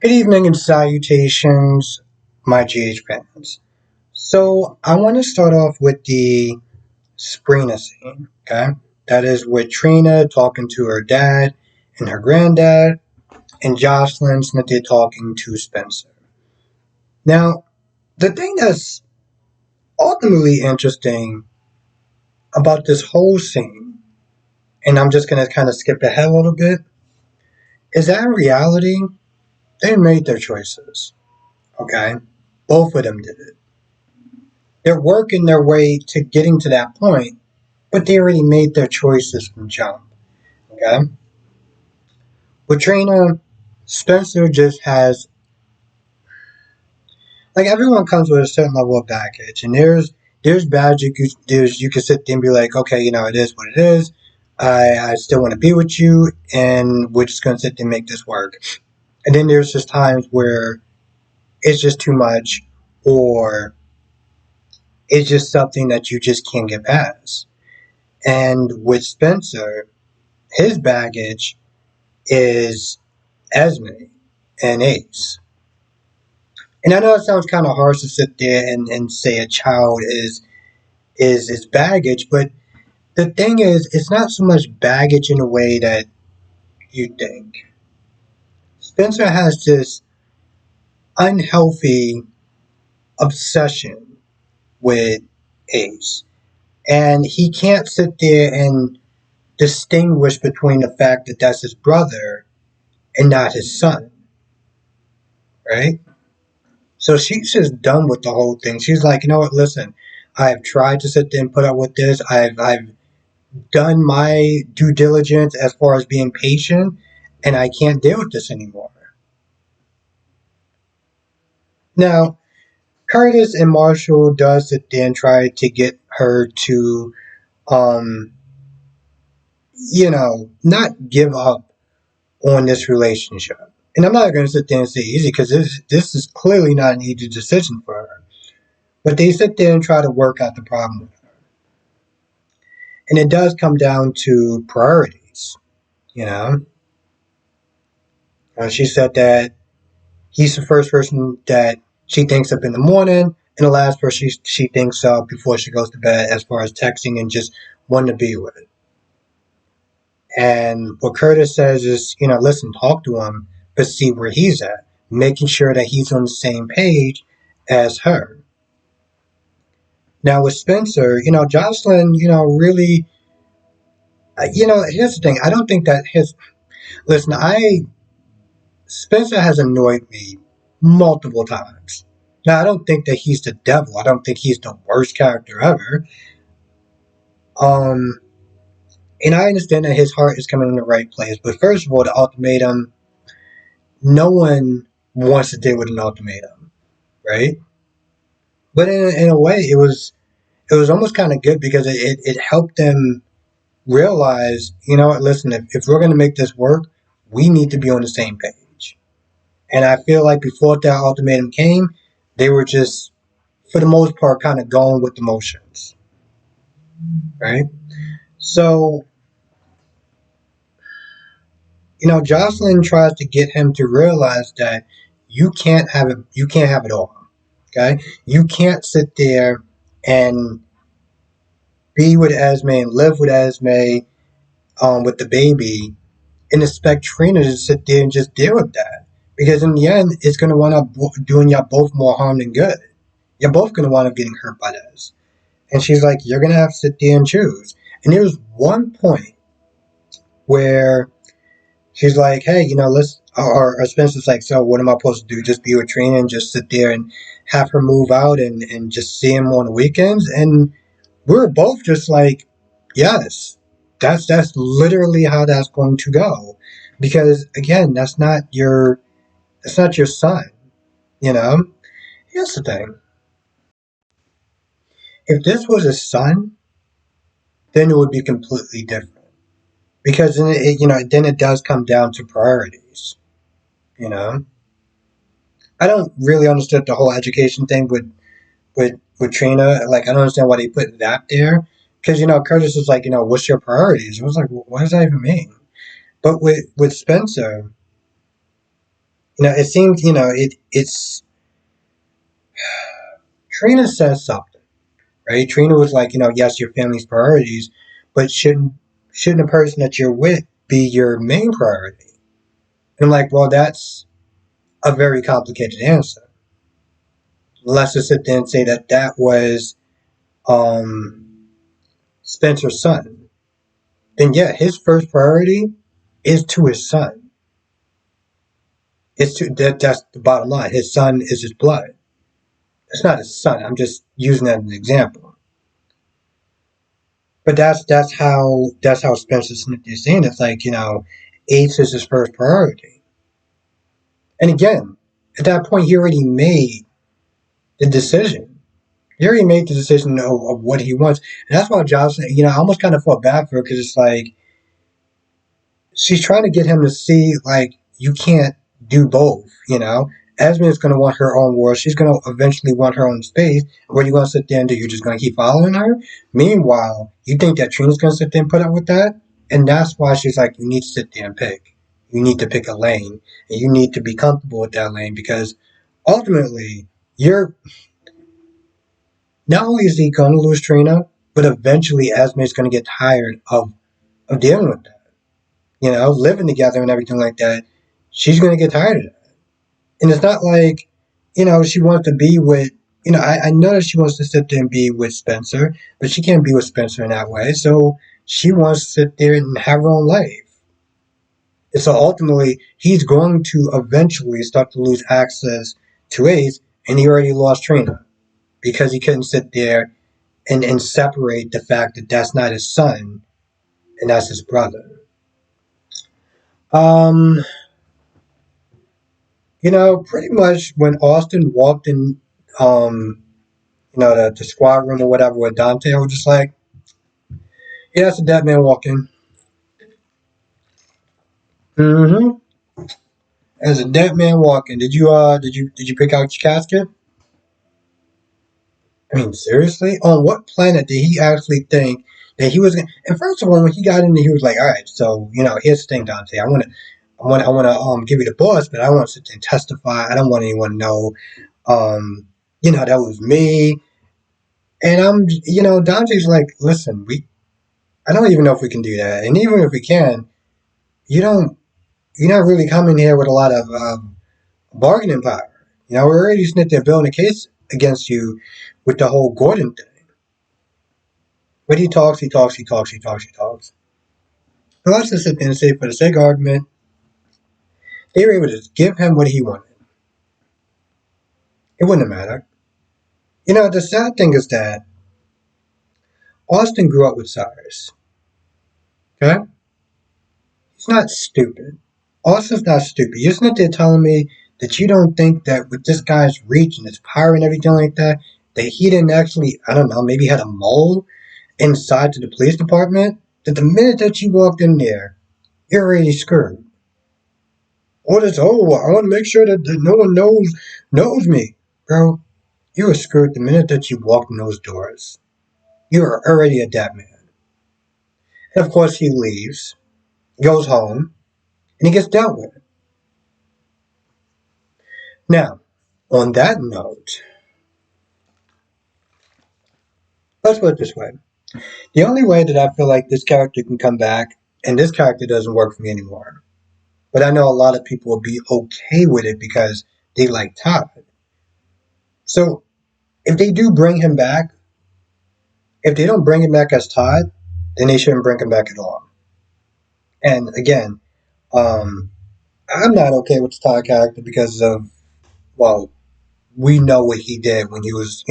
Good evening and salutations, my GH fans. So I want to start off with the Sprina scene, okay? That is with Trina talking to her dad and her granddad, and Jocelyn Smithy talking to Spencer. Now, the thing that's ultimately interesting about this whole scene, and I'm just going to kind of skip ahead a little bit, is that in reality, they made their choices, okay? Both of them did it. They're working their way to getting to that point, but they already made their choices from jump. Okay? With Trina, Spencer just has like everyone comes with a certain level of baggage, and there's baggage you can sit there and be like, okay, it is what it is. I still want to be with you, and we're just gonna sit there and make this work. And then there's just times where it's just too much, or it's just something that you just can't get past. And with Spencer, his baggage is Esme and Ace. And I know it sounds kind of harsh to sit there and say a child is his baggage, but the thing is, it's not so much baggage in a way that you think. Spencer has this unhealthy obsession with Ace. And he can't sit there and distinguish between the fact that that's his brother and not his son. Right? So she's just done with the whole thing. She's like, you know what? Listen, I've tried to sit there and put up with this. I've done my due diligence as far as being patient, and I can't deal with this anymore. Now, Curtis and Marshall does sit there and try to get her to, um, not give up on this relationship. And I'm not going to sit there and say easy because this is clearly not an easy decision for her. But they sit there and try to work out the problem with her. And it does come down to priorities, you know. She said that he's the first person that she thinks of in the morning, and the last person she thinks of before she goes to bed, as far as texting and just wanting to be with. And what Curtis says is, listen, talk to him, but see where he's at, making sure that he's on the same page as her. Now with Spencer, Jocelyn, really, here's the thing. I don't think that listen, Spencer has annoyed me multiple times. Now, I don't think that he's the devil. I don't think he's the worst character ever. Um, and I understand that his heart is coming in the right place. But first of all, the ultimatum, no one wants to deal with an ultimatum, right? But in a way, it was almost kind of good because it helped them realize, listen, if we're going to make this work, we need to be on the same page. And I feel like before that ultimatum came, they were just, for the most part, kind of going with the motions, right? So, Jocelyn tries to get him to realize that you can't have it. You can't have it all. Okay, you can't sit there and be with Esme and live with Esme, with the baby, and expect Trina to sit there and just deal with that. Because in the end, it's going to wind up doing y'all both more harm than good. You're both going to wind up getting hurt by this. And she's like, you're going to have to sit there and choose. And there's one point where she's like, hey, or Spencer's like, so what am I supposed to do? Just be with Trina and just sit there and have her move out and just see him on the weekends? And we're both just like, yes, that's literally how that's going to go. Because again, that's not your son, you know? Here's the thing. If this was a son, then it would be completely different. Because then it does come down to priorities, you know? I don't really understand the whole education thing with Trina. Like, I don't understand why they put that there. Because, Curtis was like, what's your priorities? I was like, what does that even mean? But with Spencer, It seems, it's Trina says something, right? Trina was like, yes, your family's priorities, but shouldn't a person that you're with be your main priority? And I'm like, well, that's a very complicated answer. Let's just sit there and say that that was um, Spencer's son. Then yeah, his first priority is to his son. That's the bottom line. His son is his blood. It's not his son. I'm just using that as an example. But that's how Spencer Smith is saying it. It's like, AIDS is his first priority. And again, at that point he already made the decision. He already made the decision of what he wants. And that's why Jocelyn, I almost kind of felt bad for her because it's like she's trying to get him to see like you can't do both. Esme is going to want her own world. She's going to eventually want her own space. What are you going to sit there and do? You're just going to keep following her? Meanwhile, you think that Trina's going to sit there and put up with that? And that's why she's like, you need to sit there and pick. You need to pick a lane. And you need to be comfortable with that lane because ultimately, you're not only is he going to lose Trina, but eventually Esme is going to get tired of dealing with that. Living together and everything like that. She's going to get tired of it. And it's not like, she wants to be with, I know that she wants to sit there and be with Spencer, but she can't be with Spencer in that way. So she wants to sit there and have her own life. And so ultimately, he's going to eventually start to lose access to Ace, and he already lost Trina because he couldn't sit there and separate the fact that that's not his son and that's his brother. Um, pretty much when Austin walked in, um, the squad room or whatever with Dante, I was just like, yeah, that's a dead man walking. Mm-hmm. As a dead man walking. Did you pick out your casket? I mean, seriously? On what planet did he actually think that he was gonna and first of all, when he got in there, he was like, all right, so, here's the thing, Dante. I wanna give you the boss, but I want to sit there and testify. I don't want anyone to know that was me. And Dante's like, listen, I don't even know if we can do that. And even if we can, you don't, you're not really coming here with a lot of bargaining power. We're already sitting there building a case against you with the whole Gordon thing. But he talks, he talks, he talks, he talks, he talks. So let's just sit there and say, for the sake of argument, they were able to give him what he wanted. It wouldn't have mattered. The sad thing is that Austin grew up with Cyrus. Okay? He's not stupid. Austin's not stupid. You're not there telling me that you don't think that with this guy's reach and his power and everything like that he didn't actually, I don't know, maybe had a mole inside to the police department? That the minute that you walked in there, you're already screwed. Or this, I want to make sure that no one knows me. Bro, you were screwed the minute that you walked in those doors. You are already a dead man. And of course he leaves, goes home, and he gets dealt with. Now, on that note, let's put it this way. The only way that I feel like this character can come back, and this character doesn't work for me anymore, but I know a lot of people will be okay with it because they like Todd. So if they do bring him back, if they don't bring him back as Todd, then they shouldn't bring him back at all. And again, um, I'm not okay with the Todd character because of, well, we know what he did when he was,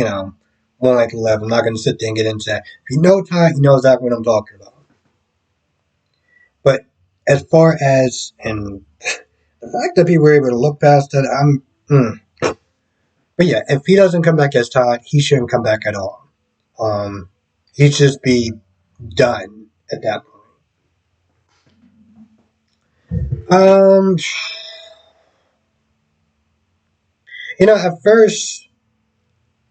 one like 11. I'm not going to sit there and get into that. If you know Todd, you know exactly what I'm talking about. But as far as, and the fact that people were able to look past that, but yeah, if he doesn't come back as Todd, he shouldn't come back at all. Um, he should just be done at that point. At first,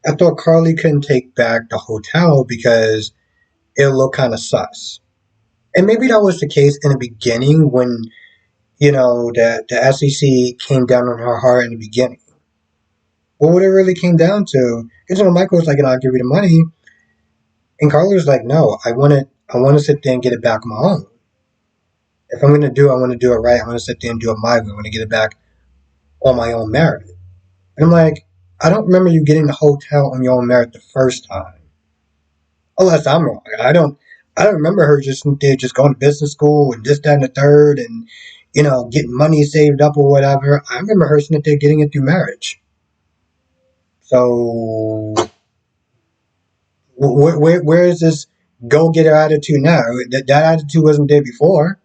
I thought Carly couldn't take back the hotel because it looked kind of sus. And maybe that was the case in the beginning when, the SEC came down on her hard in the beginning. Well, what it really came down to is, Michael was like, I'll give you the money, and Carly was like, no, I want to sit there and get it back on my own. If I'm gonna do it, I want to do it right. I want to sit there and do it my way. I want to get it back on my own merit. And I'm like, I don't remember you getting the hotel on your own merit the first time. Unless I'm wrong. I don't remember her just there just going to business school and this, that, and the third and getting money saved up or whatever. I remember her sitting there getting it through marriage. So where is this go getter attitude now? That attitude wasn't there before.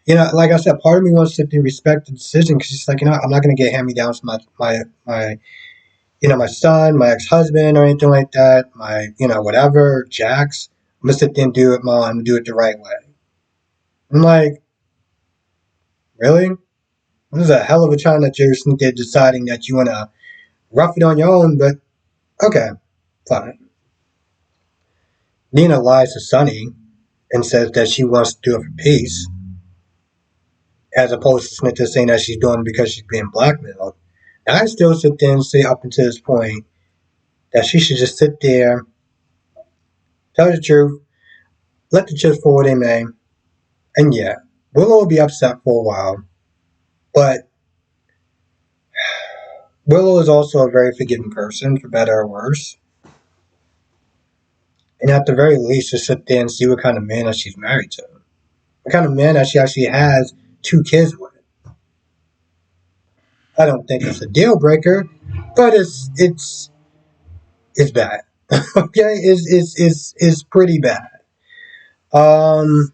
Like I said, part of me wants to sit there and respect the decision because it's like, I'm not going to get hand me downs from my son, my ex husband, or anything like that. My whatever, Jax. I'm gonna sit there and do it, mom. I'm gonna do it the right way. I'm like, really? This is a hell of a time that you're sitting there deciding that you wanna rough it on your own, but okay, fine. Nina lies to Sonny and says that she wants to do it for peace, as opposed to Smith saying that she's doing it because she's being blackmailed. And I still sit there and say up until this point that she should just sit there, tell the truth, let the chips fall where they may, and yeah, Willow will be upset for a while, but Willow is also a very forgiving person, for better or worse. And at the very least, just sit there and see what kind of man that she's married to. What kind of man that she actually has 2 kids with. I don't think it's a deal breaker, but it's bad. Okay, it's pretty bad. Um,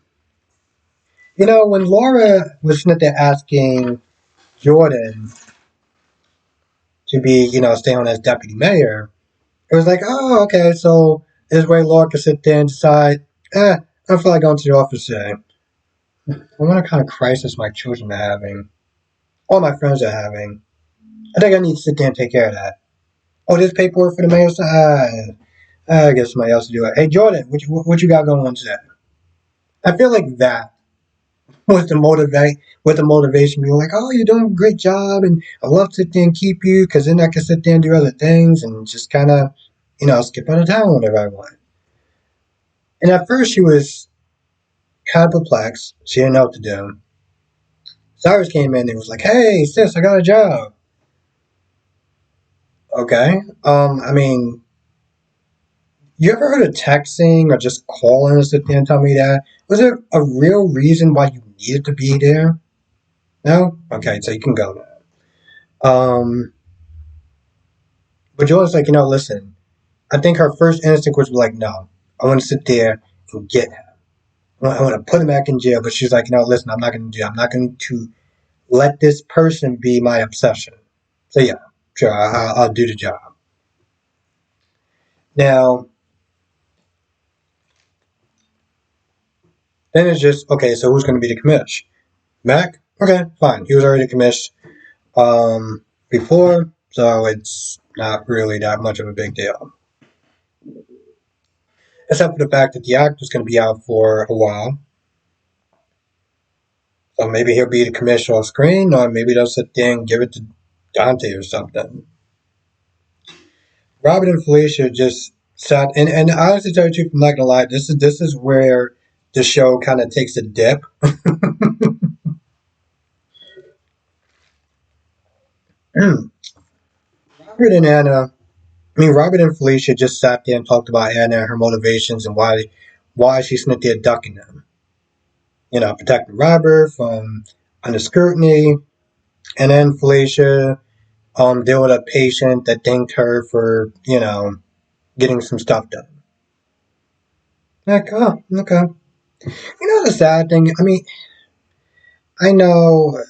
when Laura was sitting there asking Jordan to be, stay on as deputy mayor, it was like, oh, okay, so this way Laura can sit there and decide, I don't feel like going to the office today. I wonder what kind of crisis my children are having. All my friends are having. I think I need to sit there and take care of that. Oh, this paperwork for the mayor? I guess somebody else to do it. Hey, Jordan, what you got going on today? I feel like that was with the motivation, being like, oh, you're doing a great job, and I love to sit there and keep you, because then I can sit there and do other things and just kind of, skip out of town whenever I want. And at first, she was kind of perplexed. She didn't know what to do. Cyrus came in and was like, hey, sis, I got a job. Okay. I mean, you ever heard of texting or just calling and sit there and tell me that? Was there a real reason why you needed to be there? No? Okay, so you can go now. But Jordan's like, listen, I think her first instinct was like, no, I want to sit there and get him. I want to put him back in jail. But she's like, listen, I'm not going to do it. I'm not going to let this person be my obsession. So yeah, sure, I'll do the job. Now, then it's just, okay, so who's going to be the commish? Mac? Okay, fine. He was already commissioned before, so it's not really that much of a big deal. Except for the fact that the actor's going to be out for a while. So maybe he'll be the commissioner off screen, or maybe they'll sit there and give it to Dante or something. Robin and Felicia just sat, and honestly, tell you the truth, I'm not gonna lie, this is where the show kind of takes a dip. Robert and Anna, Robert and Felicia just sat there and talked about Anna and her motivations and why she's sitting there ducking them. Protecting Robert from under scrutiny, and then Felicia deal with a patient that thanked her for getting some stuff done. Like, oh, okay. The sad thing. I know,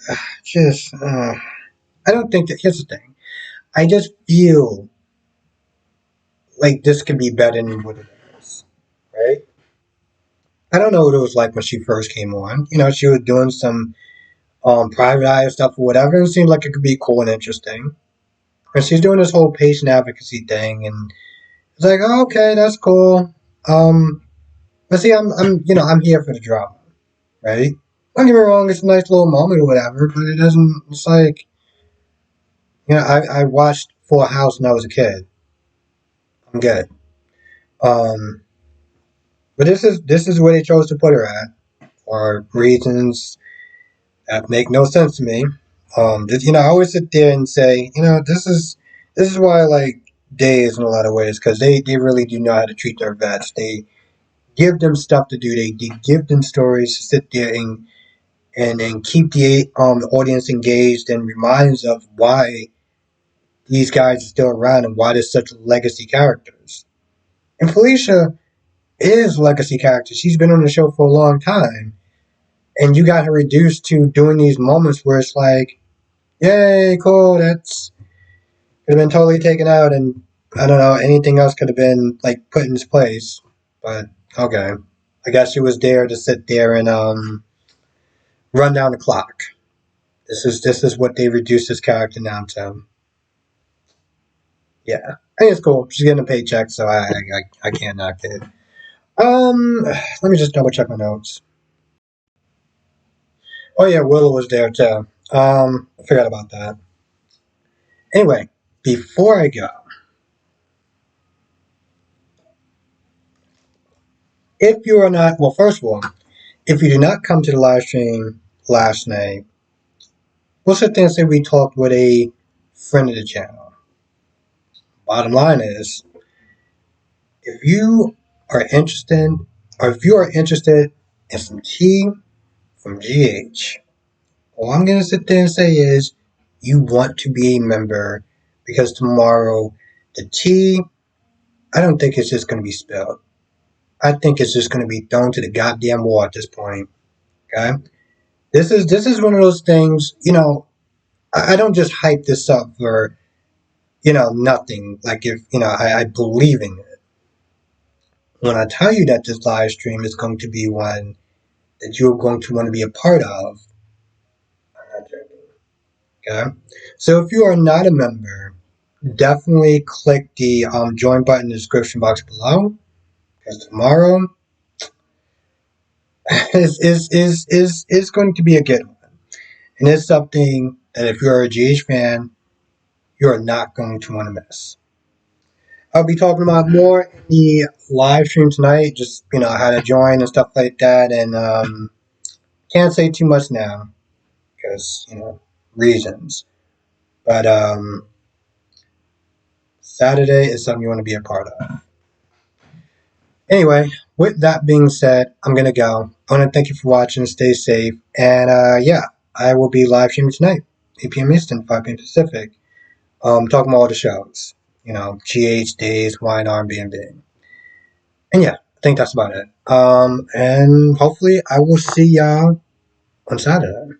just I don't think that. Here's the thing. I just feel like this could be better than what it is, right? I don't know what it was like when she first came on. She was doing some private eye stuff or whatever, and it seemed like it could be cool and interesting. And she's doing this whole patient advocacy thing, and it's like, oh, okay, that's cool. But see, I'm here for the drama, right? Don't get me wrong, it's a nice little moment or whatever, but it doesn't. It's like, I watched Full House when I was a kid. I'm good. Um, but this is where they chose to put her at for reasons that make no sense to me. I always sit there and say, this is why I like Days in a lot of ways because they really do know how to treat their vets. They give them stuff to do. They give them stories to sit there and keep the audience engaged and reminds of why these guys are still around and why they're such legacy characters. And Felicia is a legacy character. She's been on the show for a long time, and you got her reduced to doing these moments where it's like, yay, cool, that's could have been totally taken out, and I don't know, anything else could have been like put in its place. But okay, I guess she was there to sit there and run down the clock. This is what they reduced this character down to. Yeah, I think it's cool. She's getting a paycheck, so I can't knock it. Let me just double check my notes. Oh yeah, Willow was there too. I forgot about that. Anyway, before I go, if you are not, well, first of all, if you did not come to the live stream last night, we'll sit there and say we talked with a friend of the channel. Bottom line is, if you are interested, or if you are interested in some tea from GH, all I'm going to sit there and say is you want to be a member because tomorrow the tea, I don't think it's just going to be spilled. I think it's just going to be thrown to the goddamn wall at this point. Okay? This is one of those things, I don't just hype this up for, nothing. Like if, I believe in it. When I tell you that this live stream is going to be one that you're going to want to be a part of, I'm not joking. Okay? So if you are not a member, definitely click the join button in the description box below. Because tomorrow is going to be a good one. And it's something that if you're a GH fan, you're not going to want to miss. I'll be talking about more in the live stream tonight, just, how to join and stuff like that. And can't say too much now because, reasons. But Saturday is something you want to be a part of. Anyway, with that being said, I'm going to go. I want to thank you for watching. Stay safe. And yeah, I will be live streaming tonight, 8 p.m. Eastern, 5 p.m. Pacific. Talking about all the shows. GH, Days, Wine, R&B, and B. And yeah, I think that's about it. And hopefully I will see y'all on Saturday.